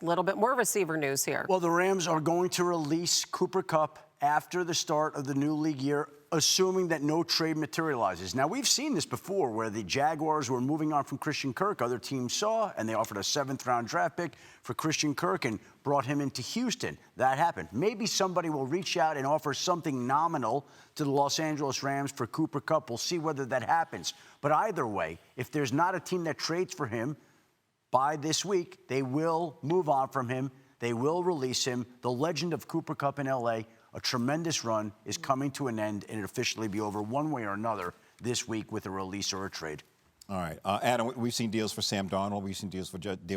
A little bit more receiver news here. Well, the Rams are going to release Cooper Kupp after the start of the new league year, assuming that no trade materializes. Now, we've seen this before where the Jaguars were moving on from Christian Kirk. Other teams saw, and they offered a 7th-round draft pick for Christian Kirk and brought him into Houston. That happened. Maybe somebody will reach out and offer something nominal to the Los Angeles Rams for Cooper Kupp. We'll see whether that happens. But either way, if there's not a team that trades for him, by this week, they will move on from him. They will release him. The legend of Cooper Kupp in L.A., a tremendous run, is coming to an end, and it'll officially be over one way or another this week with a release or a trade. All right. Adam, we've seen deals for Sam Darnold. We've seen deal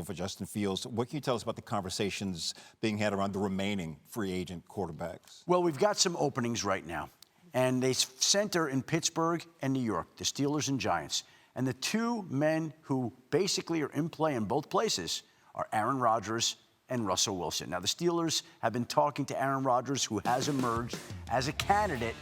for Justin Fields. What can you tell us about the conversations being had around the remaining free agent quarterbacks? Well, we've got some openings right now, and they center in Pittsburgh and New York, the Steelers and Giants. And the two men who basically are in play in both places are Aaron Rodgers and Russell Wilson. Now, the Steelers have been talking to Aaron Rodgers, who has emerged as a candidate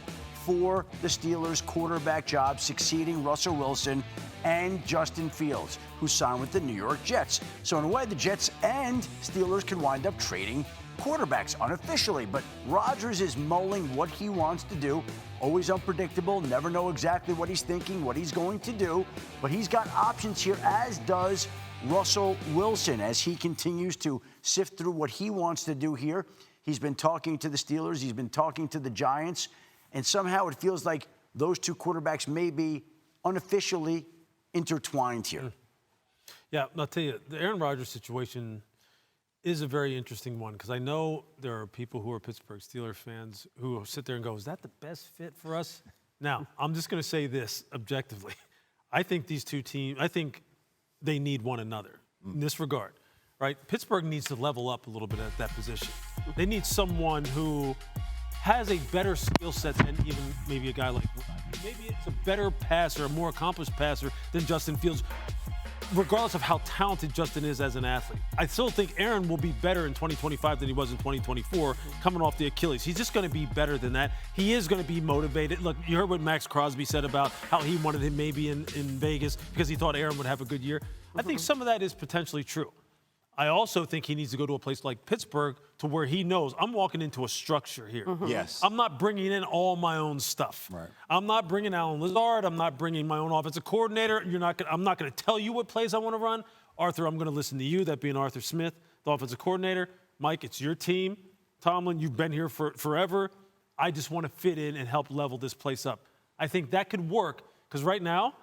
for the Steelers' quarterback job, succeeding Russell Wilson and Justin Fields, who signed with the New York Jets. So in a way, the Jets and Steelers can wind up trading quarterbacks unofficially. But Rodgers is mulling what he wants to do. Always unpredictable, never know exactly what he's thinking, what he's going to do. But he's got options here, as does Russell Wilson, as he continues to sift through what he wants to do here. He's been talking to the Steelers, he's been talking to the Giants, and somehow it feels like those two quarterbacks may be unofficially intertwined here. Yeah, I'll tell you, the Aaron Rodgers situation is a very interesting one, because I know there are people who are Pittsburgh Steelers fans who sit there and go, is that the best fit for us? Now, I'm just going to say this objectively. I think these two teams, I think they need one another in this regard, right? Pittsburgh needs to level up a little bit at that position. They need someone who has a better skill set than even maybe a guy like Rodgers. Maybe it's a better passer, a more accomplished passer than Justin Fields, regardless of how talented Justin is as an athlete. I still think Aaron will be better in 2025 than he was in 2024, coming off the Achilles. He's just going to be better than that. He is going to be motivated. Look, you heard what Max Crosby said about how he wanted him maybe in Vegas because he thought Aaron would have a good year. I think some of that is potentially true. I also think he needs to go to a place like Pittsburgh to where he knows I'm walking into a structure here. Yes. I'm not bringing in all my own stuff. Right. I'm not bringing Alan Lazard. I'm not bringing my own offensive coordinator. I'm not going to tell you what plays I want to run. Arthur, I'm going to listen to you, that being Arthur Smith, the offensive coordinator. Mike, it's your team. Tomlin, you've been here for forever. I just want to fit in and help level this place up. I think that could work, because right now,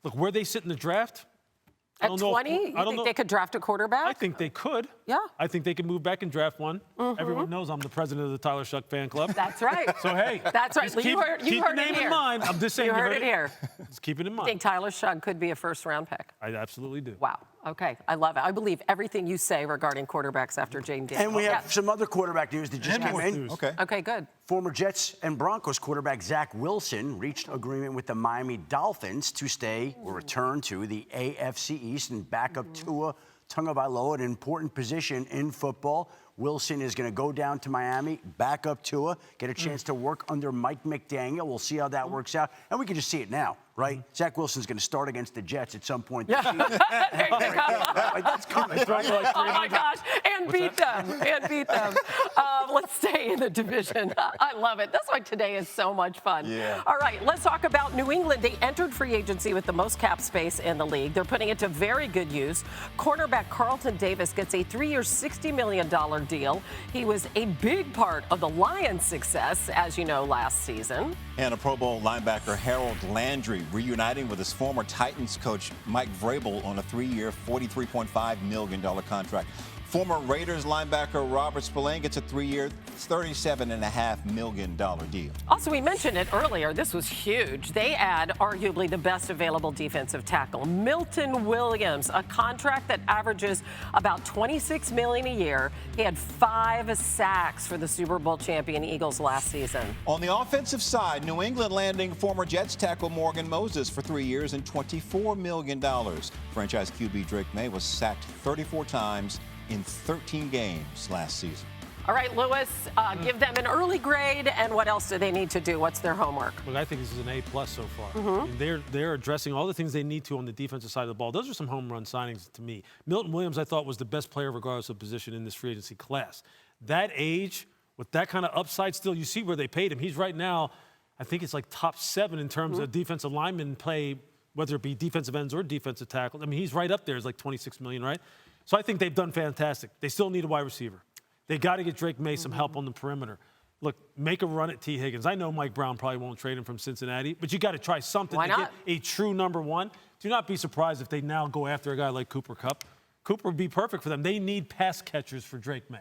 look, where they sit in the draft, At 20, you think they could draft a quarterback? I think they could. Yeah. I think they could move back and draft one. Everyone knows I'm the president of the Tyler Shuck fan club. That's right. So, hey. That's right. Keep the name in mind. I'm just saying. You heard it here. Just keep it in I mind. think Tyler Shugg could be a first-round pick. I absolutely do. Wow. Okay. I love it. I believe everything you say regarding quarterbacks after Jane Daniels. And we have some other quarterback news that just came in. Okay. Okay, good. Former Jets and Broncos quarterback Zach Wilson reached agreement with the Miami Dolphins to stay or return to the AFC East and back up Tua Tagovailoa, an important position in football. Wilson is going to go down to Miami, back up Tua, get a chance to work under Mike McDaniel. We'll see how that works out. And we can just see it now, right? Zach Wilson's going to start against the Jets at some point. There you go. That's coming. Oh, my gosh. And beat them. And beat them. Let's stay in the division. I love it. That's why today is so much fun. Yeah. All right, let's talk about New England. They entered free agency with the most cap space in the league. They're putting it to very good use. Cornerback Carlton Davis gets a 3-year, $60 million deal. He was a big part of the Lions' success, as you know, last season. And a Pro Bowl linebacker, Harold Landry, reuniting with his former Titans coach, Mike Vrabel, on a 3-year, $43.5 million contract. Former Raiders linebacker Robert Spillane gets a 3-year, $37.5 million deal. Also, we mentioned it earlier. This was huge. They add arguably the best available defensive tackle, Milton Williams, a contract that averages about $26 million a year. He had 5 sacks for the Super Bowl champion Eagles last season. On the offensive side, New England landing former Jets tackle Morgan Moses for 3 years and $24 million. Franchise QB Drake May was sacked 34 times in 13 games last season. All right, Lewis, give them an early grade, and what else do they need to do? What's their homework? Look, I think this is an A+ so far. I mean, they're addressing all the things they need to on the defensive side of the ball. Those are some home run signings to me. Milton Williams, I thought, was the best player regardless of position in this free agency class. That age, with that kind of upside still, you see where they paid him. He's right now, I think it's like top 7 in terms of defensive lineman play, whether it be defensive ends or defensive tackles. I mean, he's right up there. It's like $26 million, right? So I think they've done fantastic. They still need a wide receiver. They got to get Drake May some help on the perimeter. Look, make a run at T. Higgins. I know Mike Brown probably won't trade him from Cincinnati, but you got to try something to get a true number 1. Do not be surprised if they now go after a guy like Cooper Kupp. Cooper would be perfect for them. They need pass catchers for Drake May.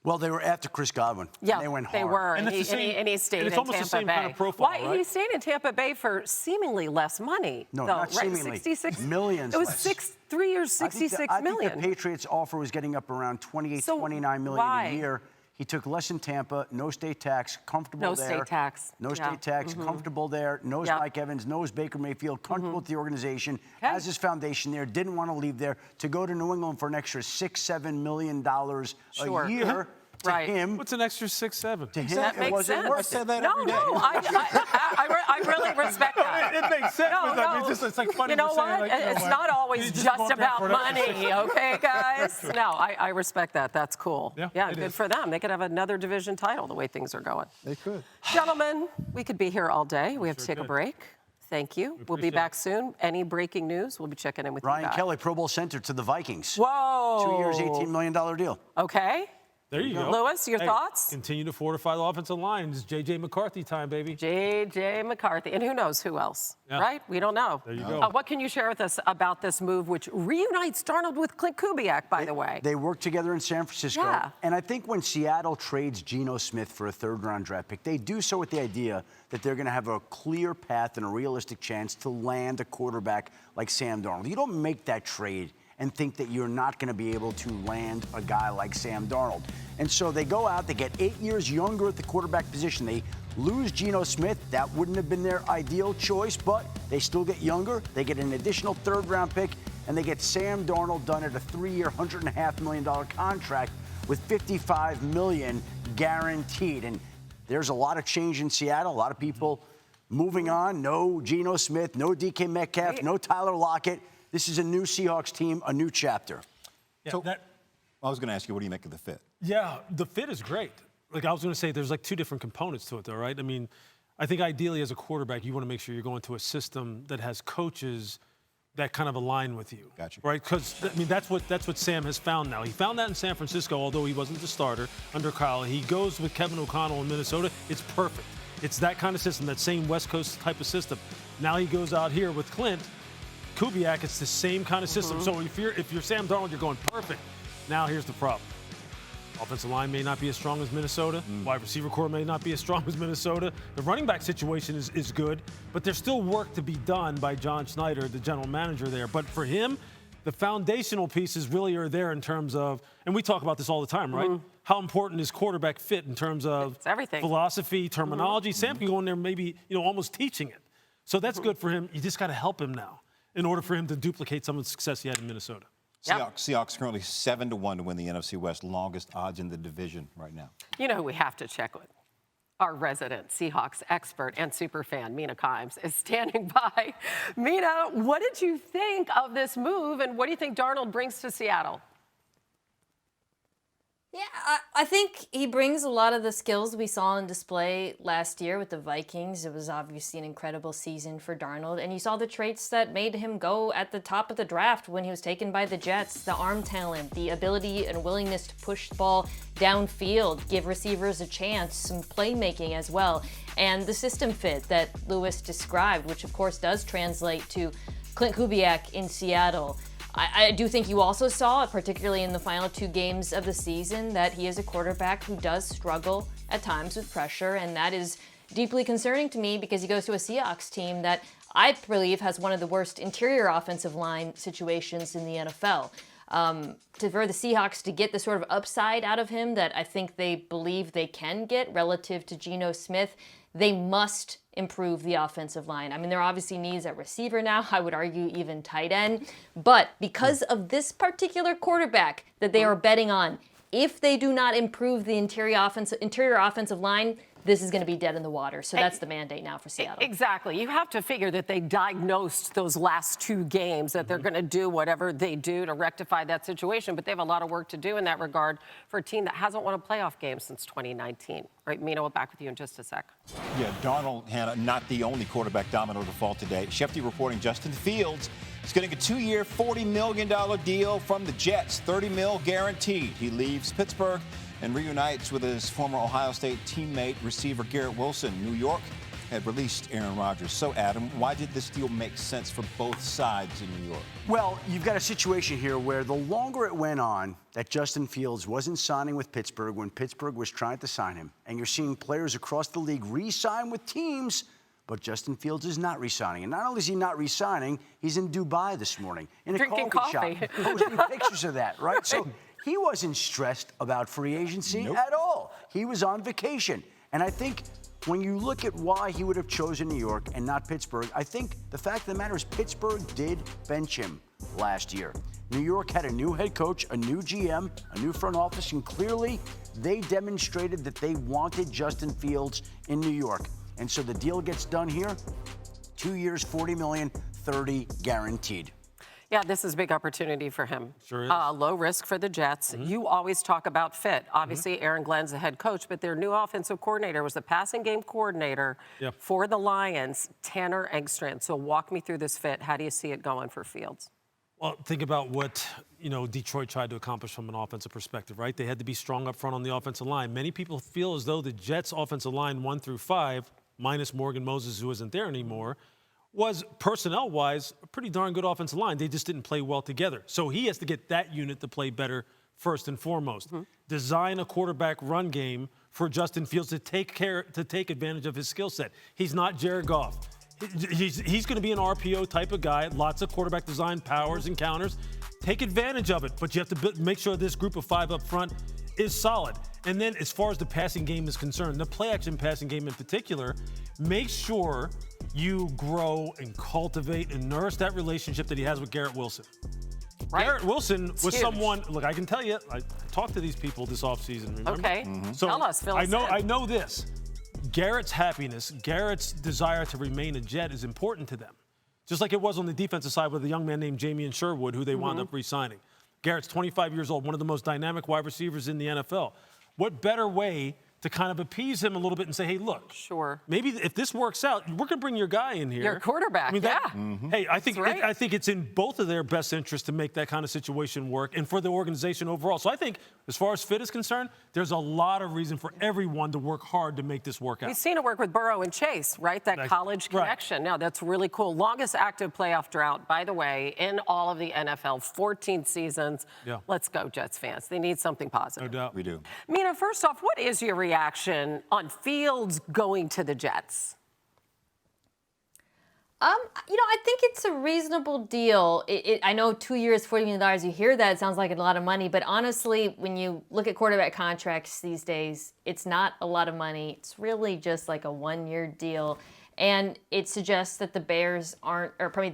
Well, they were after Chris Godwin. Yeah, they went hard. They were, and he stayed in it's almost Tampa the same Bay. kind of profile, Why? right? He stayed in Tampa Bay for seemingly less money. No, though, not right? seemingly. 66 millions It was less. 3 years, 66 million. I think the Patriots offer was getting up around 28, So 29 million a year. He took less in Tampa, no state tax, comfortable there. No state tax. No state tax, comfortable there, knows Mike Evans, knows Baker Mayfield, comfortable with the organization, has his foundation there, didn't want to leave there, to go to New England for an extra $6-7 million a year. To him, what's an extra 6-7? To him, That it makes wasn't sense. worth I said it. that No, every day. no, I really respect that. It makes sense. No, but I mean, no. it's like funny You know to say, what? like, you know, It's like, not always you just want that about for an extra money, okay, guys? No, I respect that. That's cool. Yeah, it good is. for them. They could have another division title the way things are going. They could. Gentlemen, we could be here all day. We have to take a break. Thank you. We'll be back soon. Any breaking news, we'll be checking in with you Ryan guys. Kelly, Pro Bowl center to the Vikings. Whoa. 2 years, $18 million deal. Okay. There you go. Lewis, your Hey, thoughts? Continue to fortify the offensive line. It's J.J. McCarthy time, baby. J.J. McCarthy. And who knows who else, Yeah. right? We don't know. There you go. What can you share with us about this move, which reunites Darnold with Clint Kubiak, by the way? They worked together in San Francisco. Yeah. And I think when Seattle trades Geno Smith for a third-round draft pick, they do so with the idea that they're going to have a clear path and a realistic chance to land a quarterback like Sam Darnold. You don't make that trade and think that you're not going to be able to land a guy like Sam Darnold. And so they go out, they get 8 years younger at the quarterback position. They lose Geno Smith. That wouldn't have been their ideal choice, but they still get younger. They get an additional third-round pick, and they get Sam Darnold done at a 3-year, $100.5 million contract with $55 million guaranteed. And there's a lot of change in Seattle. A lot of people moving on. No Geno Smith, no DK Metcalf, no Tyler Lockett. This is a new Seahawks team, a new chapter. Yeah, So I was going to ask you, what do you make of the fit? Yeah, the fit is great. Like I was going to say, there's like 2 different components to it, though, right? I mean, I think ideally as a quarterback, you want to make sure you're going to a system that has coaches that kind of align with you. Gotcha. Right? Because I mean, that's what Sam has found now. He found that in San Francisco, although he wasn't the starter under Kyle. He goes with Kevin O'Connell in Minnesota. It's perfect. It's that kind of system, that same West Coast type of system. Now he goes out here with Clint Kubiak. It's the same kind of system. So if you're Sam Darnold, you're going perfect. Now here's the problem. Offensive line may not be as strong as Minnesota. Wide receiver core may not be as strong as Minnesota. The running back situation is good, but there's still work to be done by John Schneider, the general manager there. But for him, the foundational pieces really are there in terms of, and we talk about this all the time, right? How important is quarterback fit in terms of It's everything. philosophy, terminology? Sam can go in there maybe, almost teaching it. So that's good for him. You just got to help him now in order for him to duplicate some of the success he had in Minnesota. Yep. Seahawks currently 7-1 to win the NFC West, longest odds in the division right now. You know who we have to check with? Our resident Seahawks expert and superfan, Mina Kimes, is standing by. Mina, what did you think of this move, and what do you think Darnold brings to Seattle? Yeah, I think he brings a lot of the skills we saw on display last year with the Vikings. It was obviously an incredible season for Darnold, and you saw the traits that made him go at the top of the draft when he was taken by the Jets. The arm talent, the ability and willingness to push the ball downfield, give receivers a chance, some playmaking as well, and the system fit that Lewis described, which of course does translate to Clint Kubiak in Seattle. I do think you also saw, particularly in the final 2 games of the season, that he is a quarterback who does struggle at times with pressure, and that is deeply concerning to me because he goes to a Seahawks team that I believe has one of the worst interior offensive line situations in the NFL. For the Seahawks to get the sort of upside out of him that I think they believe they can get relative to Geno Smith, they must improve the offensive line. I mean, there are obviously needs at receiver now. I would argue even tight end. But because of this particular quarterback that they are betting on, if they do not improve the interior offensive line, this is going to be dead in the water. So that's the mandate now for Seattle. Exactly. You have to figure that they diagnosed those last 2 games, that they're going to do whatever they do to rectify that situation. But they have a lot of work to do in that regard for a team that hasn't won a playoff game since 2019. Right, Mina, we'll back with you in just a sec. Yeah, Darnold, Hannah, not the only quarterback domino to fall today. Schefter reporting Justin Fields is getting a 2-year, $40 million deal from the Jets, $30 million guaranteed. He leaves Pittsburgh and reunites with his former Ohio State teammate, receiver Garrett Wilson. New York had released Aaron Rodgers. So, Adam, why did this deal make sense for both sides in New York? Well, you've got a situation here where the longer it went on that Justin Fields wasn't signing with Pittsburgh when Pittsburgh was trying to sign him, and you're seeing players across the league re-sign with teams, but Justin Fields is not re-signing. And not only is he not re-signing, he's in Dubai this morning in a Drinking coffee shop, posting pictures of that, right? So he wasn't stressed about free agency at all. He was on vacation. And I think when you look at why he would have chosen New York and not Pittsburgh, I think the fact of the matter is Pittsburgh did bench him last year. New York had a new head coach, a new GM, a new front office, and clearly they demonstrated that they wanted Justin Fields in New York. And so the deal gets done here. 2 years, $40 million, $30 guaranteed. Yeah, this is a big opportunity for him. Sure is. Low risk for the Jets. You always talk about fit. Obviously, Aaron Glenn's the head coach, but their new offensive coordinator was the passing game coordinator for the Lions, Tanner Engstrand. So walk me through this fit. How do you see it going for Fields? Well, think about what, Detroit tried to accomplish from an offensive perspective, right? They had to be strong up front on the offensive line. Many people feel as though the Jets' offensive line 1 through 5, minus Morgan Moses, who isn't there anymore, was personnel-wise a pretty darn good offensive line. They just didn't play well together. So he has to get that unit to play better first and foremost. Design a quarterback run game for Justin Fields to take advantage of his skill set. He's not Jared Goff. He's going to be an RPO type of guy, lots of quarterback design powers and counters. Take advantage of it, but you have to make sure this group of 5 up front is solid. And then as far as the passing game is concerned, the play-action passing game in particular, make sure you grow and cultivate and nourish that relationship that he has with Garrett Wilson. Right. Garrett Wilson was someone, look, I can tell you, I talked to these people this offseason, remember? Okay. So Tell us, fill us in. I know this. Garrett's happiness, Garrett's desire to remain a Jet is important to them. Just like it was on the defensive side with a young man named Jamie Sherwood, who they wound up re-signing. Garrett's 25 years old, one of the most dynamic wide receivers in the NFL. What better way to kind of appease him a little bit and say, hey, look, maybe if this works out, we're going to bring your guy in here. Your quarterback, Hey, I think it's in both of their best interests to make that kind of situation work and for the organization overall. So I think as far as fit is concerned, there's a lot of reason for everyone to work hard to make this work out. We've seen it work with Burrow and Chase, right? That college connection. Now, that's really cool. Longest active playoff drought, by the way, in all of the NFL, 14 seasons. Let's go, Jets fans. They need something positive. No doubt. We do. Mina, first off, what is your reaction on Fields going to the Jets? I think it's a reasonable deal. I know 2 years, $40 million, you hear that, it sounds like a lot of money, but honestly, when you look at quarterback contracts these days, it's not a lot of money. It's really just like a 1-year deal. And it suggests that the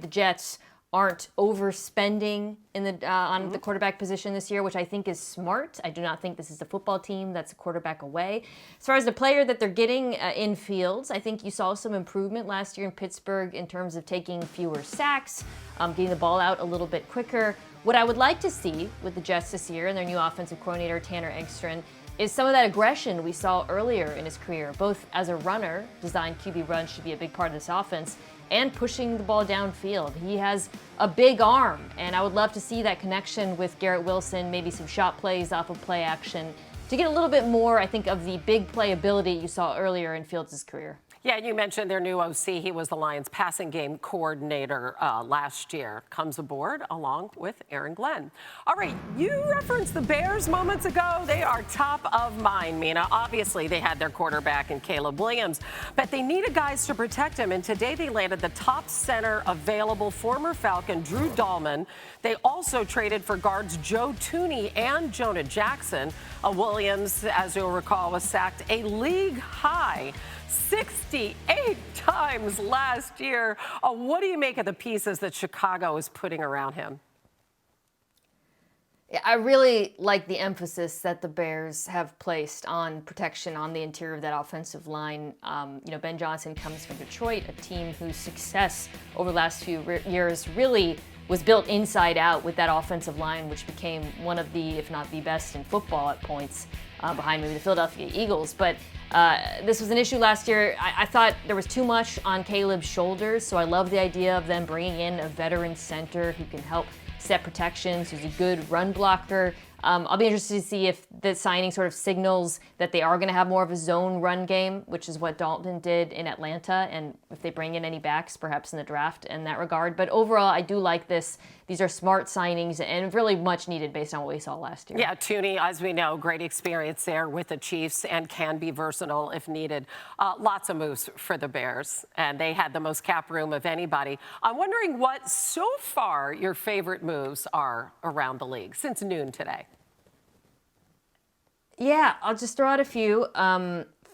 Jets aren't overspending in on the quarterback position this year, which I think is smart. I do not think this is a football team that's a quarterback away. As far as the player that they're getting in Fields, I think you saw some improvement last year in Pittsburgh in terms of taking fewer sacks, getting the ball out a little bit quicker. What I would like to see with the Jets this year and their new offensive coordinator, Tanner Engstrand, is some of that aggression we saw earlier in his career, both as a runner, designed QB runs should be a big part of this offense, and pushing the ball downfield. He has a big arm, and I would love to see that connection with Garrett Wilson, maybe some shot plays off of play action, to get a little bit more, I think, of the big play ability you saw earlier in Fields' career. Yeah, you mentioned their new OC. He was the Lions passing game coordinator last year. Comes aboard along with Aaron Glenn. All right, you referenced the Bears moments ago. They are top of mind, Mina. Obviously, they had their quarterback in Caleb Williams, but they needed guys to protect him, and today they landed the top center available, former Falcon Drew Dahlman. They also traded for guards Joe Tooney and Jonah Jackson. Williams, as you'll recall, was sacked a league-high 68 times last year. What do you make of the pieces that Chicago is putting around him? I really like the emphasis that the Bears have placed on protection on the interior of that offensive line. Ben Johnson comes from Detroit, a team whose success over the last few years really was built inside out with that offensive line, which became one of the, if not the best in football at points, behind maybe the Philadelphia Eagles. But this was an issue last year. I thought there was too much on Caleb's shoulders, so I love the idea of them bringing in a veteran center who can help set protections, who's a good run blocker. I'll be interested to see if the signing sort of signals that they are going to have more of a zone run game, which is what Dalton did in Atlanta, and if they bring in any backs, perhaps in the draft in that regard. But overall, I do like this. These are smart signings and really much needed based on what we saw last year. Yeah, Tooney, as we know, great experience there with the Chiefs and can be versatile if needed. Lots of moves for the Bears, and they had the most cap room of anybody. I'm wondering what, so far, your favorite moves are around the league since noon today. Yeah, I'll just throw out a few.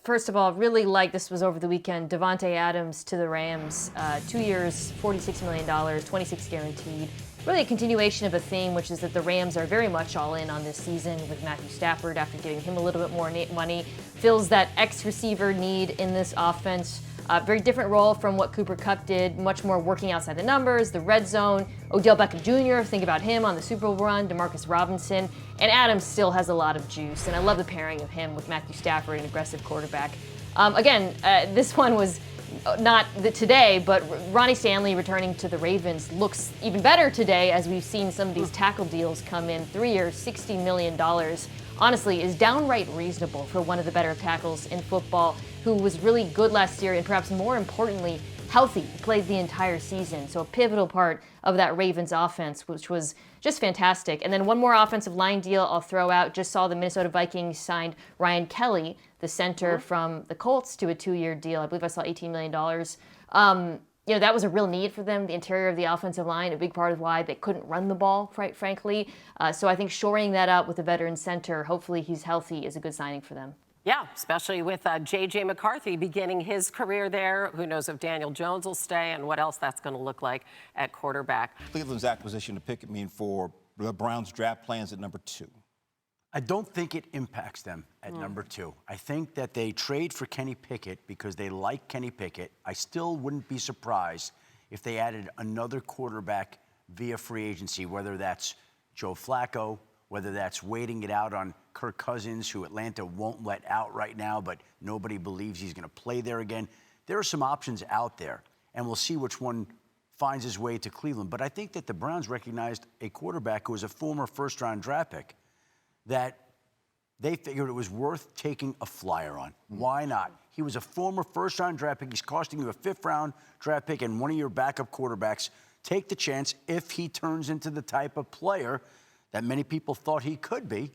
First of all, really like, this was over the weekend, Davante Adams to the Rams. 2 years, $46 million, 26 guaranteed. Really a continuation of a theme, which is that the Rams are very much all in on this season with Matthew Stafford after giving him a little bit more money. Fills that X-receiver need in this offense. Very different role from what Cooper Kupp did, much more working outside the numbers, the red zone. Odell Beckham Jr., think about him on the Super Bowl run, Demarcus Robinson. And Adams still has a lot of juice, and I love the pairing of him with Matthew Stafford, an aggressive quarterback. This one was not today, but Ronnie Stanley returning to the Ravens looks even better today as we've seen some of these tackle deals come in. 3 years, $60 million. Honestly, is downright reasonable for one of the better tackles in football, who was really good last year and perhaps more importantly, healthy, played the entire season. So a pivotal part of that Ravens offense, which was just fantastic. And then one more offensive line deal I'll throw out. Just saw the Minnesota Vikings signed Ryan Kelly, the center from the Colts, to a 2-year deal. I believe I saw $18 million. That was a real need for them, the interior of the offensive line, a big part of why they couldn't run the ball, quite frankly. So I think shoring that up with a veteran center, hopefully he's healthy, is a good signing for them. Yeah, especially with J.J. McCarthy beginning his career there. Who knows if Daniel Jones will stay and what else that's going to look like at quarterback. Cleveland's acquisition of Pickett mean for the Browns' draft plans at number 2? I don't think it impacts them at number 2. I think that they trade for Kenny Pickett because they like Kenny Pickett. I still wouldn't be surprised if they added another quarterback via free agency, whether that's Joe Flacco, whether that's waiting it out on Kirk Cousins, who Atlanta won't let out right now, but nobody believes he's going to play there again. There are some options out there, and we'll see which one finds his way to Cleveland. But I think that the Browns recognized a quarterback who was a former first-round draft pick that they figured it was worth taking a flyer on. Why not? He was a former first-round draft pick. He's costing you a 5th-round draft pick and one of your backup quarterbacks. Take the chance. If he turns into the type of player that many people thought he could be,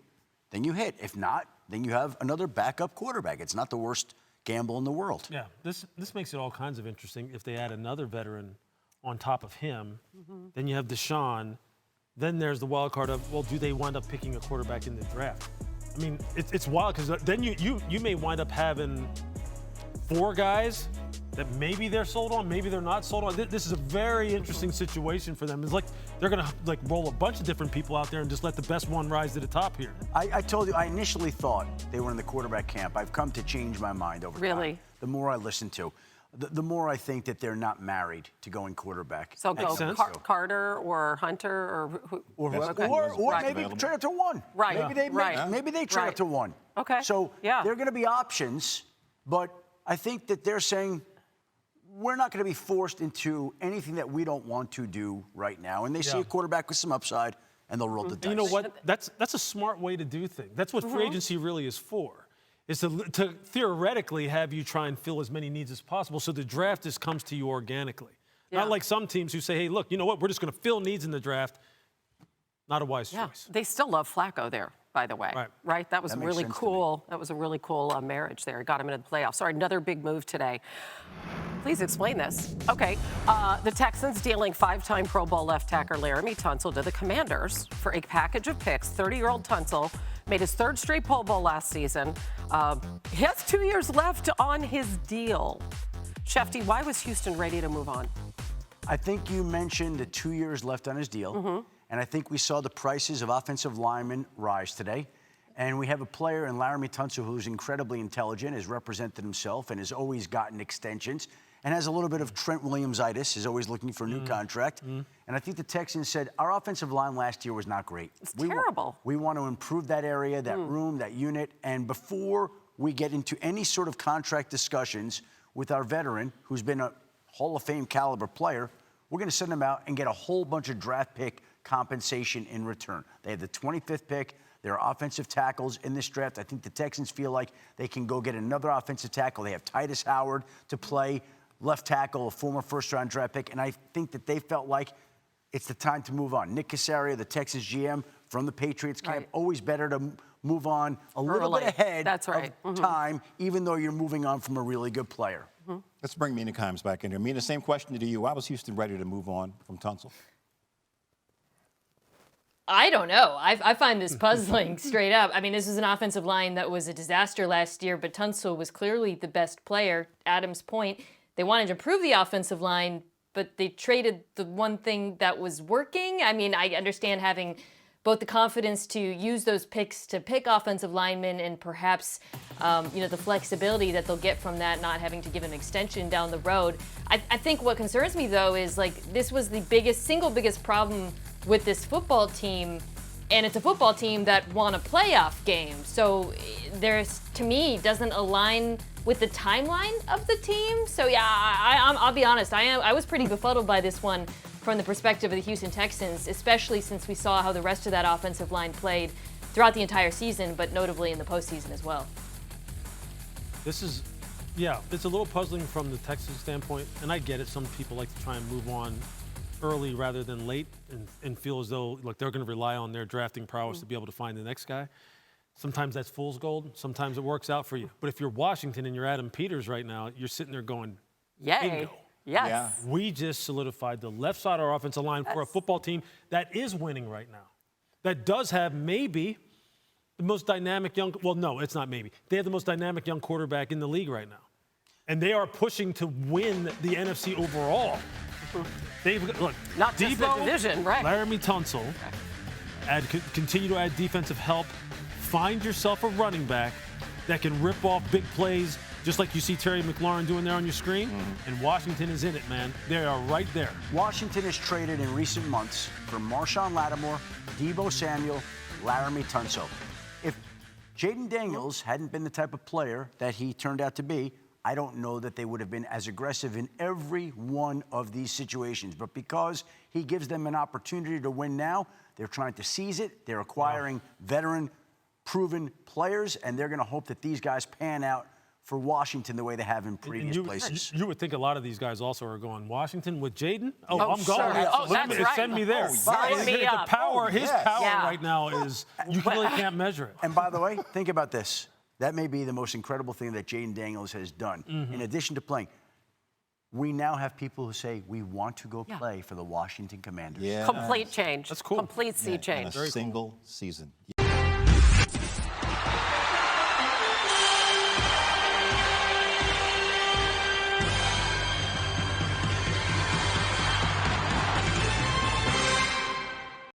then you hit. If not, then you have another backup quarterback. It's not the worst gamble in the world. Yeah, this makes it all kinds of interesting. If they add another veteran on top of him, then you have Deshaun. Then there's the wild card of, well, do they wind up picking a quarterback in the draft? I mean, it's wild because then you may wind up having 4 guys that maybe they're sold on, maybe they're not sold on. This is a very interesting situation for them. It's like they're going to roll a bunch of different people out there and just let the best one rise to the top here. I told you, I initially thought they were in the quarterback camp. I've come to change my mind over time. Really? The more I listen to, the more I think that they're not married to going quarterback. So go Carter or Hunter or maybe trade it to 1. Right. Maybe they trade it to 1. Okay. So there are going to be options, but I think that they're saying we're not going to be forced into anything that we don't want to do right now. And they see a quarterback with some upside, and they'll roll the dice. You know what? That's a smart way to do things. That's what free agency really is for. Is to theoretically have you try and fill as many needs as possible so the draft just comes to you organically. Yeah. Not like some teams who say, hey, look, you know what? We're just going to fill needs in the draft. Not a wise choice. They still love Flacco there, by the way. Right? That was really cool. That was a really cool marriage there. Got him into the playoffs. All right, another big move today. Please explain this. Okay, the Texans dealing 5-time Pro Bowl left tackle Laremy Tunsil to the Commanders for a package of picks. 30-year-old Tunsil made his 3rd straight Pro Bowl last season. He has 2 years left on his deal. Schefter, why was Houston ready to move on? I think you mentioned the 2 years left on his deal. And And I think we saw the prices of offensive linemen rise today. And we have a player in Laremy Tunsil who's incredibly intelligent, has represented himself, and has always gotten extensions, and has a little bit of Trent Williams-itis, is always looking for a new contract. And I think the Texans said, our offensive line last year was not great. It's terrible. We want to improve that area, that room, that unit. And before we get into any sort of contract discussions with our veteran, who's been a Hall of Fame caliber player, we're going to send him out and get a whole bunch of draft pick compensation in return. They have the 25th pick. There are offensive tackles in this draft. I think the Texans feel like they can go get another offensive tackle. They have Titus Howard to play left tackle, a former first-round draft pick. And I think that they felt like it's the time to move on. Nick Caserio, the Texans GM from the Patriots camp, always better to move on a little bit ahead of time, even though you're moving on from a really good player. Let's bring Mina Kimes back in here. Mina, same question to you. Why was Houston ready to move on from Tunsil? I don't know. I find this puzzling straight up. I mean, this is an offensive line that was a disaster last year, but Tunsil was clearly the best player. Adam's point, they wanted to improve the offensive line, but they traded the one thing that was working. I mean, I understand having both the confidence to use those picks to pick offensive linemen and perhaps, the flexibility that they'll get from that, not having to give an extension down the road. I think what concerns me, though, is this was the single biggest problem with this football team, and it's a football team that won a playoff game. So to me, doesn't align with the timeline of the team. So yeah, I'll be honest, I was pretty befuddled by this one from the perspective of the Houston Texans, especially since we saw how the rest of that offensive line played throughout the entire season, but notably in the postseason as well. It's a little puzzling from the Texans standpoint, and I get it. Some people like to try and move on early rather than late and feel as though they're going to rely on their drafting prowess to be able to find the next guy. Sometimes that's fool's gold. Sometimes it works out for you. But if you're Washington and you're Adam Peters right now, you're sitting there going, yay. Bingo. Yes. Yeah. We just solidified the left side of our offensive line for a football team that is winning right now. That does have maybe the most dynamic it's not maybe. They have the most dynamic young quarterback in the league right now. And they are pushing to win the NFC overall. Not just the division, right? Laremy Tunsil, continue to add defensive help. Find yourself a running back that can rip off big plays, just like you see Terry McLaurin doing there on your screen. And Washington is in it, man. They are right there. Washington has traded in recent months for Marshawn Lattimore, Deebo Samuel, Laremy Tunsil. If Jaden Daniels hadn't been the type of player that he turned out to be, I don't know that they would have been as aggressive in every one of these situations. But because he gives them an opportunity to win now, they're trying to seize it. They're acquiring veteran, proven players, and they're going to hope that these guys pan out for Washington the way they have in previous places. You would think a lot of these guys also are going, Washington with Jaden? I'm sure. going. That's right. Send me there. Sign me up. His power right now is, you really can't measure it. And by the way, think about this. That may be the most incredible thing that Jaden Daniels has done. In addition to playing, we now have people who say, we want to go play for the Washington Commanders. Yeah. Complete change. That's cool. Complete sea change. In a single season.